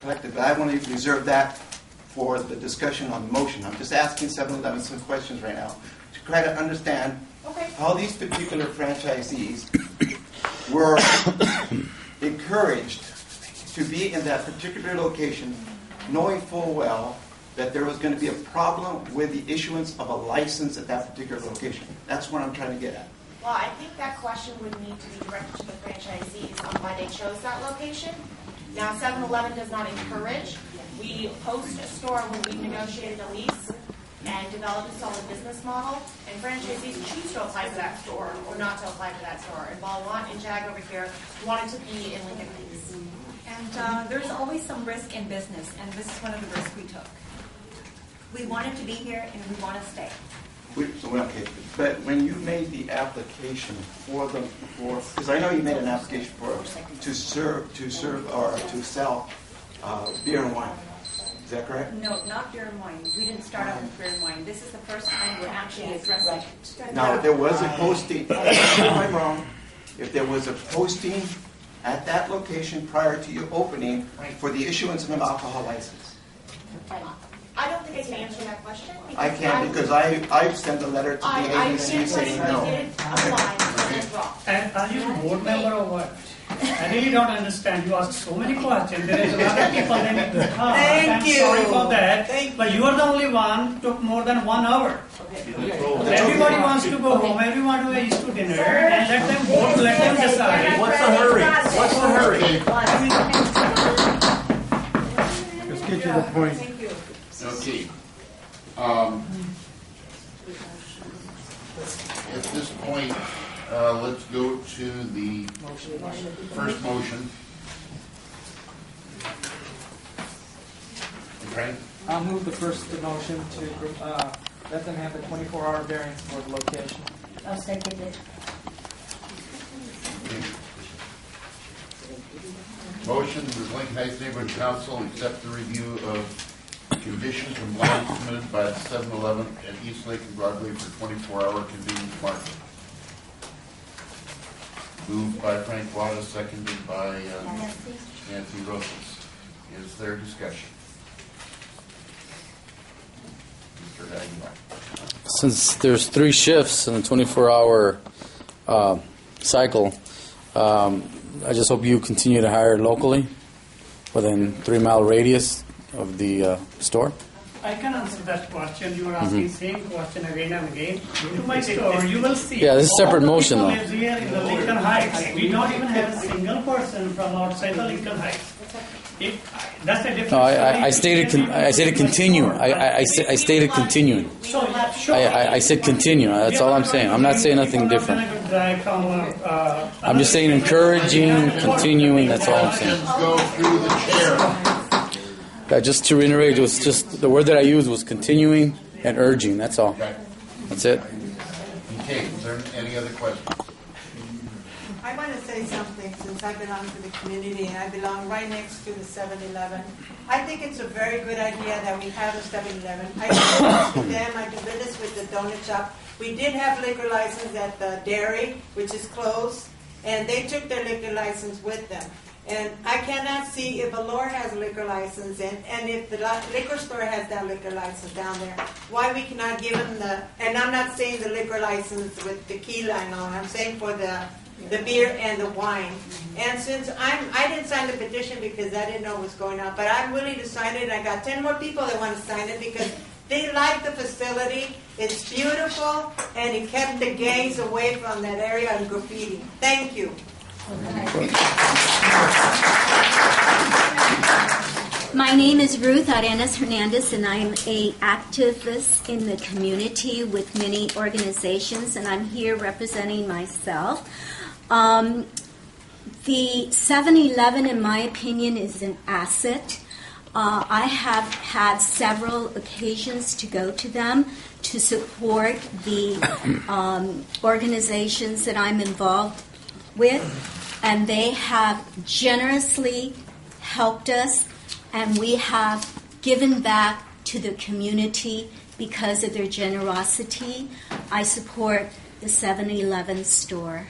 But I want to reserve that for the discussion on the motion. I'm just asking 7-Eleven some questions right now to try to understand how these particular franchisees were encouraged to be in that particular location, knowing full well that there was going to be a problem with the issuance of a license at that particular location. That's what I'm trying to get at. Well, I think that question would need to be directed to the franchisees on why they chose that location. Now, 7-Eleven does not encourage. We host a store when we negotiated a lease and developed a solid business model, and franchisees choose to apply for that store or not to apply for that store. And Balwant and Jag over here wanted to be in Lincoln Heights. And there's always some risk in business, and this is one of the risks we took. We wanted to be here, and we want to stay. Okay, but when you made the application because I know you made an application to serve or to sell beer and wine. Is that correct? No, not beer and wine. We didn't start out with beer and wine. This is the first time we're actually addressing it. Now, if there was a posting, if I'm wrong, if there was a posting at that location prior to you opening for the issuance of an alcohol license. I don't think I can answer that question. I can't because I've sent a letter to the agency saying no. And are you a board member or what? I really don't understand. You ask so many questions. There is a lot of people in the car. Thank you. Sorry for that. But you are the only one took more than 1 hour. Everybody wants to go home. Everyone is to dinner. And let them vote. Let them decide. What's the hurry? What's the hurry? Let's get to the point. Thank you. Okay. At this point, let's go to the first motion. Okay. I'll move the first motion to let them have the 24-hour variance for the location. I'll second it. Motion, the Lincoln Heights Neighborhood Council accept the review of conditions from land submitted by the 7-Eleven at East Lake and Broadway for 24-hour convenience market. Moved by Frank Wada, seconded by Nancy Rosas. Is there discussion? Mr. Hagenbach. Since there's 3 shifts in a 24-hour cycle, I just hope you continue to hire locally within 3-mile radius of the store. I can answer that question. You are asking same question again and again. To my store, you will see. Yeah, this is a separate motion, though. Lives here in the Lincoln Heights. We don't even have a single person from outside the Lincoln Heights. That's a different. No, I stated continue. I stated continuing. I said continue. That's all I'm saying. I'm not saying nothing different. I'm just saying encouraging, continuing. That's all I'm saying. Go through the chair. Just to reiterate, it was just the word that I used was continuing and urging. That's all. Okay. That's it. Okay. Is there any other questions? I want to say something since I belong to the community and I belong right next to the 7-Eleven. I think it's a very good idea that we have a 7-Eleven. I do business with them. I do business with the donut shop. We did have liquor license at the dairy, which is closed, and they took their liquor license with them. And I cannot see if Allure has a liquor license and if the liquor store has that liquor license down there, why we cannot give them and I'm not saying the liquor license with tequila and all, I'm saying for the beer and the wine. And since I didn't sign the petition because I didn't know what was going on, but I'm willing to sign it. I got 10 more people that want to sign it because they like the facility. It's beautiful, and it kept the gangs away from that area and graffiti. Thank you. My name is Ruth Arenas Hernandez, and I'm an activist in the community with many organizations, and I'm here representing myself. The 7-Eleven, in my opinion, is an asset. I have had several occasions to go to them to support the organizations that I'm involved with, and they have generously helped us, and we have given back to the community because of their generosity. I support the 7-Eleven store.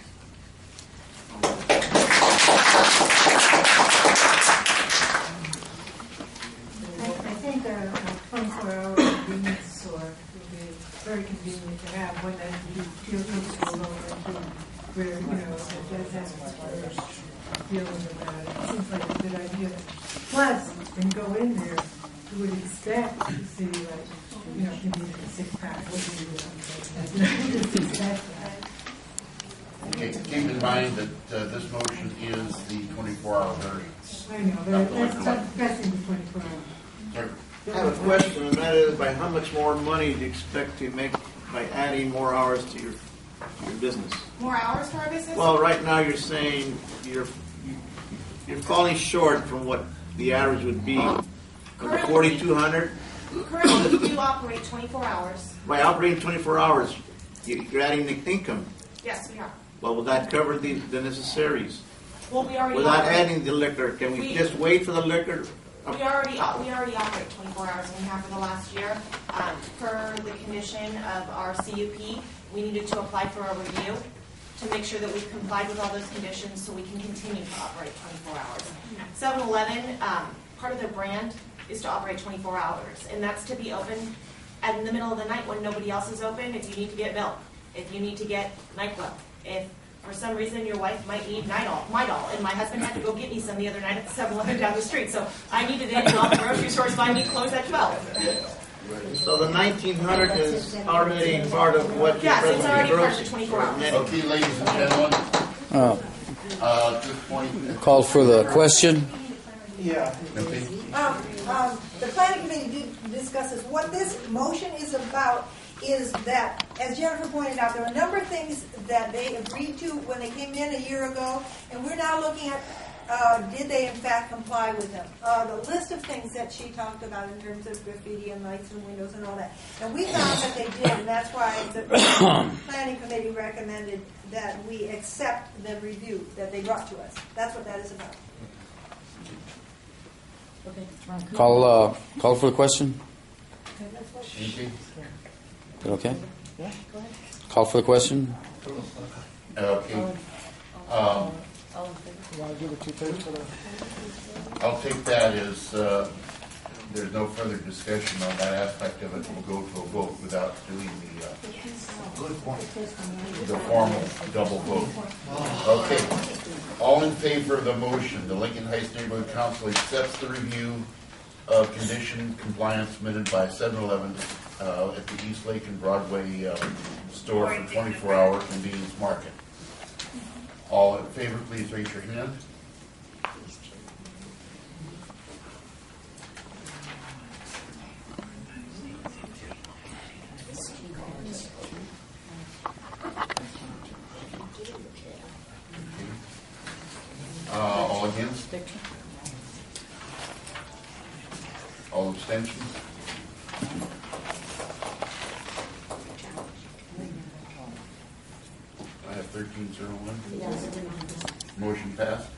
convenient to have one that you feel comfortable going into, where, you know, if it does have feelings about it. It seems like a good idea. Plus, when you go in there, you would expect to see, like, you know, if you need a six-pack, what do you do? Just expect that. Okay, keep in mind that this motion is the 24-hour variance. I know, that's pressing the 24 hours. Sir? I have a question, and that is, by how much more money do you expect to make by adding more hours to your business? More hours for our business? Well, right now you're saying you're falling short from what the average would be. From 4,200, Currently, we do operate 24 hours. by operating 24 hours, you're adding the income. Yes, we are. Well, will that cover the necessaries? Well, we already Without operate. adding the liquor, can we just wait for the liquor? We already operate 24 hours, and we have for the last year. Per the condition of our CUP, we needed to apply for a review to make sure that we've complied with all those conditions so we can continue to operate 24 hours. 7-Eleven, part of their brand is to operate 24 hours, and that's to be open in the middle of the night when nobody else is open. If you need to get milk, if you need to get NyQuil, if for some reason your wife might need Midol, and my husband had to go get me some the other night at the 7-Eleven down the street, so I needed it, and all the grocery stores find me closed at 12. So the 1,900 is already part of what you're Yes, it's already part of the grossing 24 for hours. many. Okay, ladies and gentlemen, at this point, Call for the question. Yeah. The planning committee did discuss this. What this motion is about is that, as Jennifer pointed out, there are a number of things that they agreed to when they came in a year ago, and we're now looking at did they in fact comply with them. The list of things that she talked about in terms of graffiti and lights and windows and all that. And we found that they did, and that's why the planning committee recommended that we accept the review that they brought to us. That's what that is about. Call for the question. anything? Is it okay? Call for the question. Okay. I'll take that as there's no further discussion on that aspect of it. We'll go to a vote without doing the formal double vote. Okay. All in favor of the motion, the Lincoln Heights Neighborhood Council accepts the review of condition compliance submitted by 7-Eleven at the East Lake and Broadway store for 24-hour convenience market. All in favor, please raise your hand. All against? All abstentions? I have 1301. Motion passed.